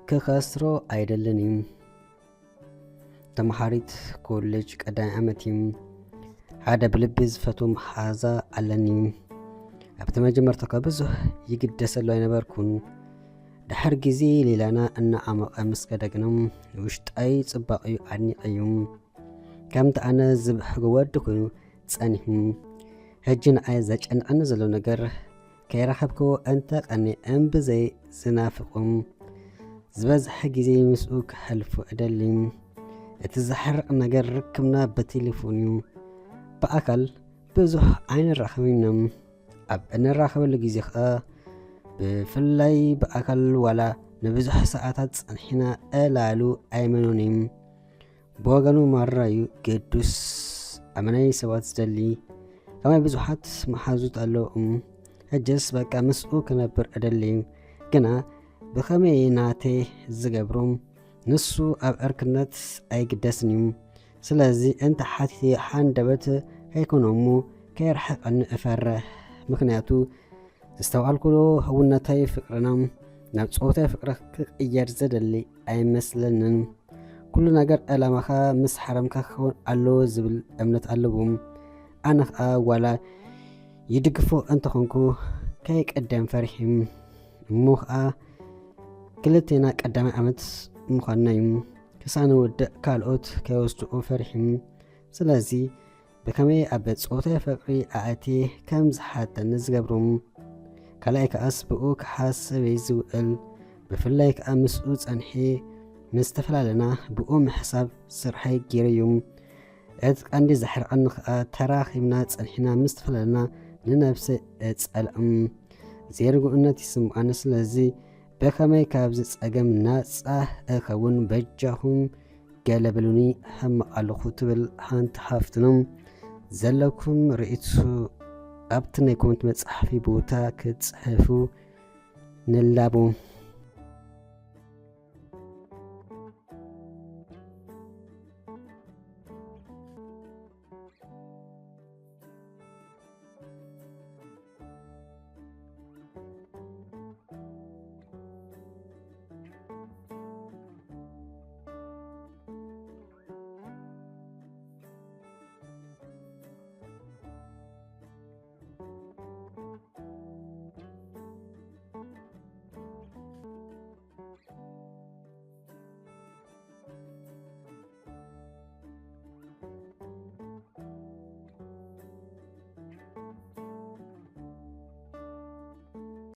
ክኸስሮ ኣይደለንን ተምሃሪት ኮሌጅ ቀዳይ ዓመት ሓደ ብልቢ ዝፈትዎም ሓዛ ኣለኒ ኣብቲ መጀመርታ ብዙሕ ይግደሰሉ ኣይነበርኩን ድሕር ግዜ ሌላና እናዓመቐ ምስ ከደግኖም ውሽጣይ ጽባቐዩ ኣድኒቐዩ ከምቲ ኣነ ዝብሕጎ ወዲ ኮይኑ ጸኒሑ ሕጂ ንኣይ ዘጨንቐኒ ዘሎ ነገር ከይረኸብክዎ እንተ ቀኒዐን ብዘይ ዝናፍቑም ዝበዝሐ ግዜ ምስኡ ክሕልፉ እደሊ እቲ ዘሕርቕ ነገር ርክብና በቴሌፎን እዩ ብኣካል ብዙሕ ኣይንራኸብና ኣብ እንራኸበሉ ግዜ ኸ ብፍላይ ብኣካል ዋላ ንብዙሕ ሰዓታት ጸንሒና እላሉ ኣይመኖንን ብወገኑ ማራዩ ቅዱስ ኣመናይ ሰባት ዝደሊ ከመይ ብዙሓት መሓዙት ኣለዎም ሕጅስ በቃ ምስኡ ክነብር እደሊ ግና ብኸመይ ናተይ ዝገብሮም ንሱ ኣብ ዕርክነት ኣይግደስን እዩ ስለዚ እንተ ሓቲት ሓንደበት ከይኮኖሙ ከይርሕቐኒ እፈርሕ ምክንያቱ ዝተባልኩሎ ህውነታይ ፍቅርና ናብ ጾታይ ፍቅሪ ክቕየር ዘደሊ ኣይመስለንን ኩሉ ነገር ዕላማኻ ምስ ሓረምካ ክኸውን ኣለዎ ዝብል እምነት ኣለዎም ኣነ ኸኣ ዋላ ይድግፎ እንተኾንኩ ከይቀደም ፈሪሕም እሞ ኸኣ ክልቴና ቀዳማይ ዓመት ምዃንና እዩ ክሳነ ወድእ ካልኦት ከይወስድኡ ፈሪሕም ስለዚ ብከመይ ኣብ ጾታይ ፍቅሪ ኣእትየ ከም ዝሓተኒ ዝገብሮም ካልኣይ ከኣስ ብኡ ክሓስብ ዝውዕል ብፍላይ ከኣ ምስኡ ጸንሒ ምስ ተፈላለና ብኡ ምሕሳብ ስርሐይ ገይረ እዩ እቲ ቀንዲ ዘሕርቐኒ ከኣ ተራኺብና ጸንሒና ምስ ተፈላለና ንነብሲ እጸልኦም ዘይርግኡነት ይስምዓኒ ስለዚ ብከመይ ካብዚ ጸገም ናጻ እኸውን በጃኹም ገለብሉኒ ሕማቕ ኣለኹ ትብል ሓንቲ ሓፍትኖም ዘለኩም ርእቱ ኣብቲ ናይ ኮመንት መጽሓፊ ቦታ ክትጽሕፉ ንላቦ